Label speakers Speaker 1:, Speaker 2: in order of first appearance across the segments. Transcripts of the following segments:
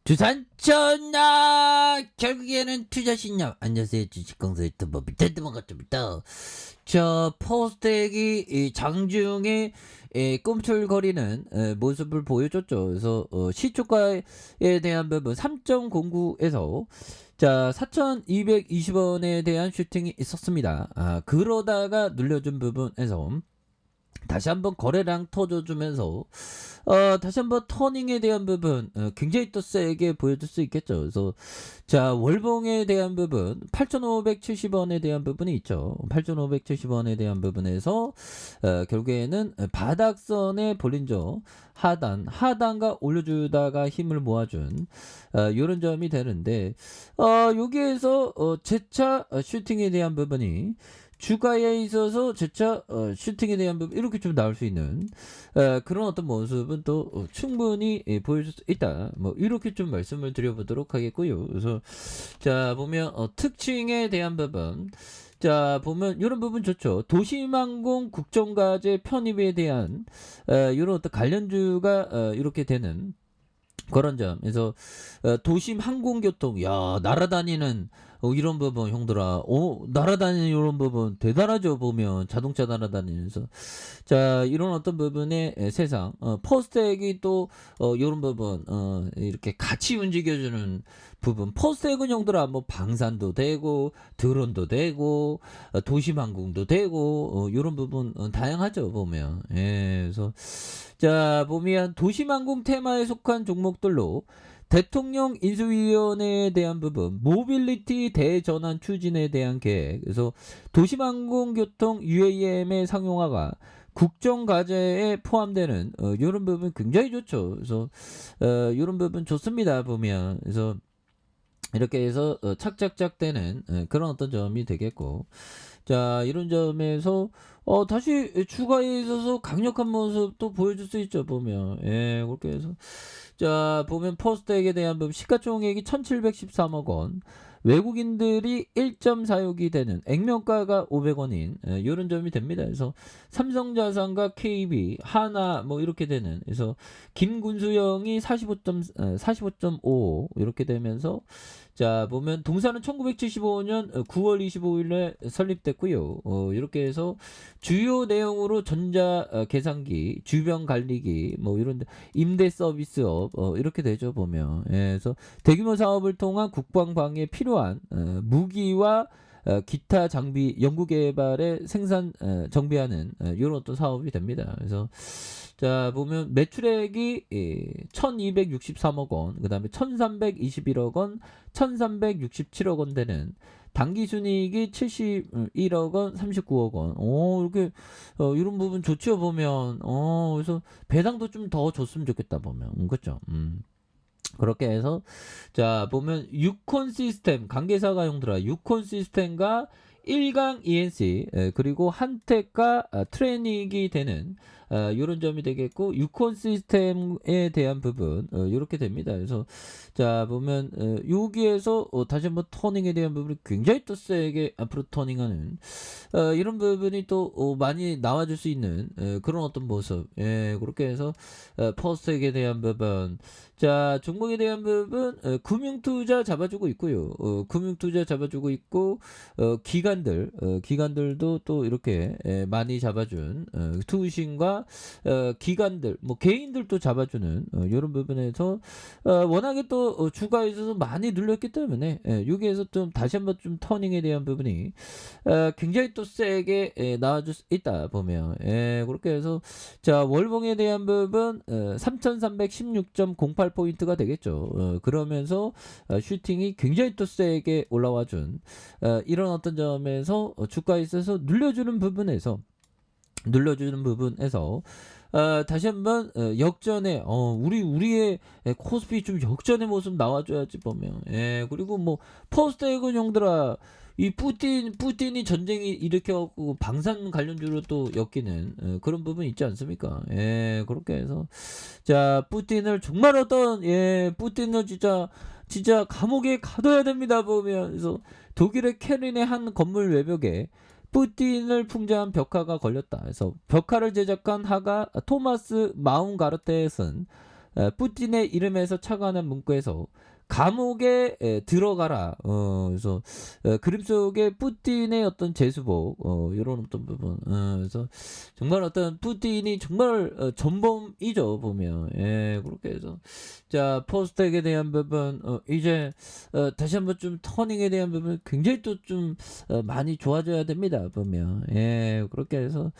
Speaker 1: 주산천나 결국에는 투자신념. 안녕하세요, 주식강사 유튜버 밑에드만 같습니다. 저 포스텍이 이 장중에 꿈틀거리는 모습을 보여줬죠. 그래서 시초가에 대한 부분 3.09에서 자 4,220원에 대한 슈팅이 있었습니다. 그러다가 눌려준 부분에서 다시 한번 거래량 터져주면서 다시 한번 터닝에 대한 부분 굉장히 또 세게 보여줄 수 있겠죠. 그래서 자 월봉에 대한 부분 8,570원에 대한 부분이 있죠. 8,570원에 대한 부분에서 결국에는 바닥선의 볼린저 하단과 올려주다가 힘을 모아준 이런 점이 되는데 여기에서 재차 슈팅에 대한 부분이 주가에 있어서 재차 슈팅에 대한 부분 이렇게 좀 나올 수 있는 그런 어떤 모습은 또 충분히 보여줄 수 있다. 뭐 이렇게 좀 말씀을 드려보도록 하겠고요. 그래서 자 보면 특징에 대한 부분 자 보면 이런 부분 좋죠. 도심항공 국정과제 편입에 대한 이런 어떤 관련주가 이렇게 되는 그런 점. 그래서 도심 항공교통 날아다니는 이런 부분 형들아 날아다니는 이런 부분 대단하죠. 보면 자동차 날아다니면서 자 이런 어떤 부분의 세상 퍼스텍이 또 이런 부분 이렇게 같이 움직여주는 부분. 퍼스텍은 형들아 뭐 방산도 되고 드론도 되고 도심항공도 되고 이런 부분 다양하죠. 보면 그래서 자 보면 도심항공 테마에 속한 종목들로 대통령 인수위원회에 대한 부분, 모빌리티 대전환 추진에 대한 계획, 그래서 도심항공교통 UAM의 상용화가 국정과제에 포함되는 이런 부분 굉장히 좋죠. 그래서 이런 부분 좋습니다. 보면 그래서 이렇게 해서 착착착 되는 그런 어떤 점이 되겠고 자 이런 점에서 다시 주가에 있어서 강력한 모습 또 보여줄 수 있죠. 보면 그렇게 해서 자 보면 포스텍에 대한 부분 시가총액이 1713억 원 외국인들이 1.46이 되는 액면가가 500원인 이런 점이 됩니다. 그래서 삼성자산과 KB 하나 뭐 이렇게 되는 그래서 김군수형이 45.5 이렇게 되면서 자 보면 동사는 1975년 9월 25일에 설립됐고요. 이렇게 해서 주요 내용으로 전자 계산기, 주변 관리기 뭐 이런 임대 서비스업 이렇게 되죠. 보면 그래서 대규모 사업을 통한 국방 방위에 필요한 무기와 기타 장비 연구 개발에 생산 정비하는 이런 어떤 사업이 됩니다. 그래서 자 보면 매출액이 1263억 원, 그 다음에 1321억 원, 1367억 원 되는 당기순이익이 71억 원, 39억 원. 이렇게 이런 부분 좋죠. 보면 그래서 배당도 좀 더 줬으면 좋겠다. 보면 그렇죠. 그렇게 해서 자 보면 유콘 시스템 관계사가 형들아 유콘 시스템과 1강 ENC 그리고 한택과 트레이닝이 되는 이런 점이 되겠고 유콘 시스템에 대한 부분 이렇게 됩니다. 그래서 자 보면 여기에서 다시 한번 터닝에 대한 부분이 굉장히 또 세게 앞으로 터닝하는 이런 부분이 또 많이 나와줄 수 있는 그런 어떤 모습 그렇게 해서 퍼스텍에 대한 부분 자 종목에 대한 부분 금융투자 잡아주고 있고요. 금융투자 잡아주고 있고 기관들도 또 이렇게 많이 잡아준 투신과 기관들 뭐 개인들도 잡아주는 이런 부분에서 워낙에 또 주가에 있어서 많이 눌렸기 때문에 여기에서 좀 다시 한번 좀 터닝에 대한 부분이 굉장히 또 세게 나와줄 수 있다. 보면 그렇게 해서 자 월봉에 대한 부분 3316.08포인트가 되겠죠. 그러면서 슈팅이 굉장히 또 세게 올라와준 이런 어떤 점에서 주가에 있어서 눌려주는 부분에서 다시 한번 역전에 우리의 코스피 좀 역전의 모습 나와줘야지. 보면 그리고 뭐 퍼스텍은 형들아 이 푸틴이 전쟁이 일으켜갖고 방산 관련주로 또 엮이는 그런 부분 있지 않습니까? 그렇게 해서 자 푸틴을 정말 푸틴을 진짜 감옥에 가둬야 됩니다. 보면 그래서 독일의 케린의 한 건물 외벽에 푸틴을 풍자한 벽화가 걸렸다. 그래서 벽화를 제작한 하가 토마스 마운가르테슨 푸틴의 이름에서 착안한 문구에서 감옥에 들어가라. 그래서 그림 속에 푸틴의 어떤 제수복 이런 어떤 부분. 그래서 정말 어떤 푸틴이 정말 전범이죠 보면. 예, 그렇게 해서 자 포스텍에 대한 부분 이제 다시 한번 좀 터닝에 대한 부분 굉장히 또 좀 많이 좋아져야 됩니다 보면. 예, 그렇게 해서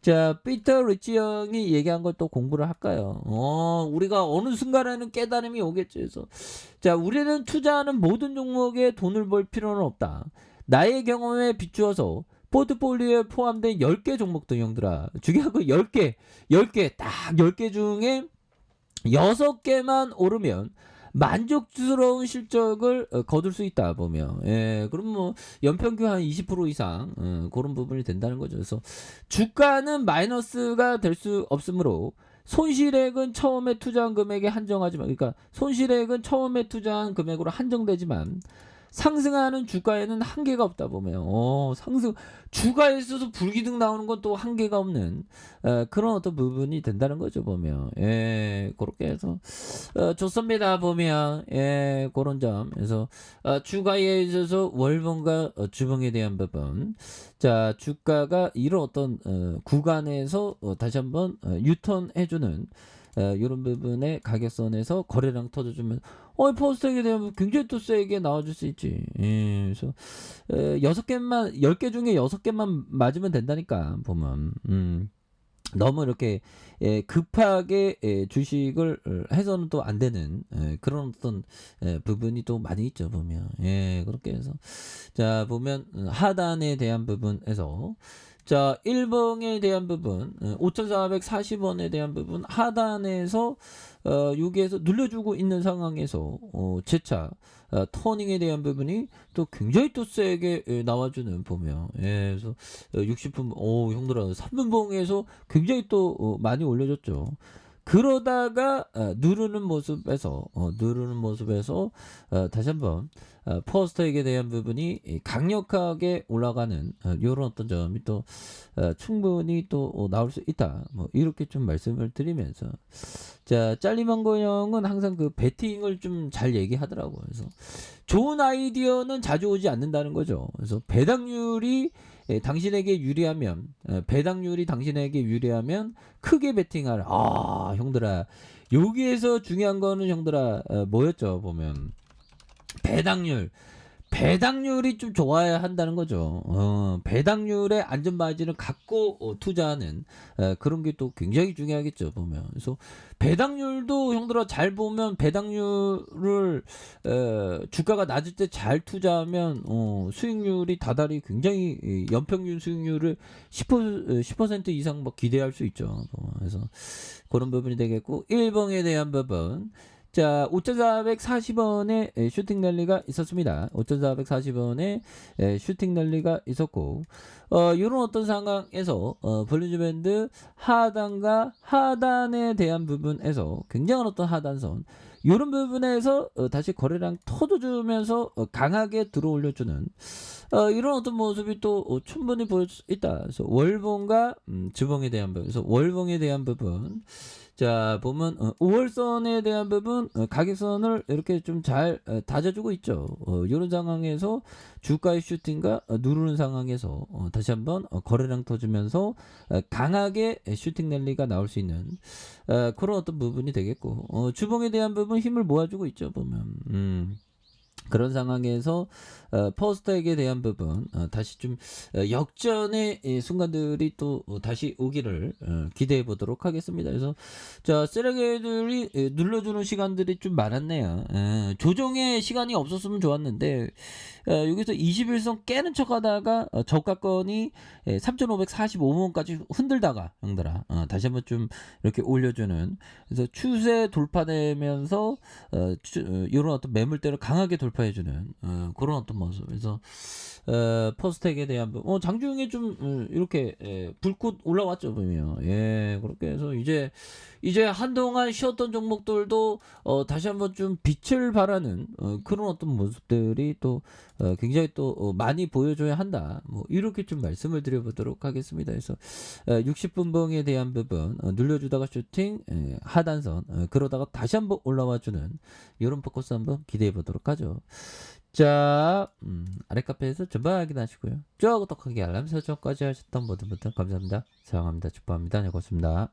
Speaker 1: 자 피터 리치 형이 얘기한 걸 또 공부를 할까요? 우리가 어느 순간에는 깨달음이 오겠죠. 그래서 자, 우리는 투자하는 모든 종목에 돈을 벌 필요는 없다. 나의 경험에 비추어서 포트폴리오에 포함된 10개 종목도 형들아. 중요한 건 10개. 10개. 딱 10개 중에 6개만 오르면 만족스러운 실적을 거둘 수 있다 보면. 예, 그럼 뭐 연평균 한 20% 이상 그런 부분이 된다는 거죠. 그래서 주가는 마이너스가 될 수 없으므로 손실액은 처음에 투자한 금액에 한정하지만, 그러니까 손실액은 처음에 투자한 금액으로 한정되지만 상승하는 주가에는 한계가 없다 보면. 상승 주가에 있어서 불기둥 나오는 건 또 한계가 없는 그런 어떤 부분이 된다는 거죠 보면. 예, 그렇게 해서 좋습니다 보면. 예, 그런 점. 그래서 주가에 있어서 월봉과 주봉에 대한 부분. 자, 주가가 이런 어떤 구간에서 다시 한번 유턴해주는 이런 부분의 가격선에서 거래량 터져주면 포스텍에 대한 굉장히 또 세게 나와줄 수 있지. 예, 그래서 6개만 10개 중에 6개만 맞으면 된다니까 보면. 너무 이렇게 급하게 주식을 해서는 또 안 되는 그런 어떤 부분이 또 많이 있죠 보면. 예, 그렇게 해서 자 보면 하단에 대한 부분에서 자 1봉에 대한 부분 5,440원에 대한 부분 하단에서 여기에서 눌려주고 있는 상황에서 재차 터닝에 대한 부분이 또 굉장히 또 세게 나와주는 보면. 예, 그래서 60분 형들아 3분봉에서 굉장히 또 많이 올려줬죠. 그러다가 누르는 모습에서 다시 한번 포스텍에 대한 부분이 강력하게 올라가는 이런 어떤 점이 또 충분히 또 나올 수 있다. 뭐 이렇게 좀 말씀을 드리면서 자 짤리망고 형은 항상 그 베팅을 좀 잘 얘기하더라고요. 그래서 좋은 아이디어는 자주 오지 않는다는 거죠. 그래서 배당률이 당신에게 유리하면 배당률이 당신에게 유리하면 크게 베팅하라. 형들아 여기에서 중요한 거는 형들아 뭐였죠 보면 배당률이 좀 좋아야 한다는 거죠. 배당률의 안전마진을 갖고 투자하는 그런 게 또 굉장히 중요하겠죠 보면. 그래서 배당률도 형들아 잘 보면 배당률을 주가가 낮을 때 잘 투자하면 수익률이 다달이 굉장히 연평균 수익률을 10% 이상 뭐 기대할 수 있죠. 그래서 그런 부분이 되겠고 1봉에 대한 부분 자 5,440원에 슈팅 랠리가 있었습니다. 5,440원에 슈팅 랠리가 있었고 이런 어떤 상황에서 볼린저 밴드 하단과 하단에 대한 부분에서 굉장한 어떤 하단선 이런 부분에서 다시 거래량 터져주면서 강하게 들어올려주는 이런 어떤 모습이 또 충분히 보일 수 있다. 그래서 월봉과 주봉에 대한 부분, 그래서 월봉에 대한 부분 자 보면 5월선에 대한 부분 가격선을 이렇게 좀 잘 다져주고 있죠. 이런 상황에서 주가의 슈팅과 누르는 상황에서 다시 한번 거래량 터지면서 강하게 슈팅 랠리가 나올 수 있는 그런 어떤 부분이 되겠고 주봉에 대한 부분 힘을 모아주고 있죠 보면. 그런 상황에서 포스텍에 대한 부분 다시 좀 역전의 순간들이 또 다시 오기를 기대해 보도록 하겠습니다. 그래서 자 쓰레기들이 눌러주는 시간들이 좀 많았네요. 조정의 시간이 없었으면 좋았는데 여기서 21선 깨는 척하다가 저가권이 3,545원까지 흔들다가 형들아 다시 한번 좀 이렇게 올려주는 그래서 추세 돌파되면서 이런 어떤 매물대를 강하게 돌파 돌파해주는 그런 어떤 모습. 그래서 포스텍에 대한 장중에 좀 이렇게 불꽃 올라왔죠 보면. 예, 그렇게 해서 이제 한동안 쉬었던 종목들도 다시 한번 좀 빛을 발하는 그런 어떤 모습들이 또 굉장히 또 많이 보여줘야 한다. 뭐 이렇게 좀 말씀을 드려보도록 하겠습니다. 그래서 60분봉에 대한 부분 눌려주다가 슈팅 하단선 그러다가 다시 한번 올라와주는 이런 포커스 한번 기대해 보도록 하죠. 자, 아래 카페에서 전방 확인하시고요. 좋아하고 구독하기 알람 설정까지 하셨던 모든 분들 감사합니다. 사랑합니다. 축복합니다. 네, 고맙습니다.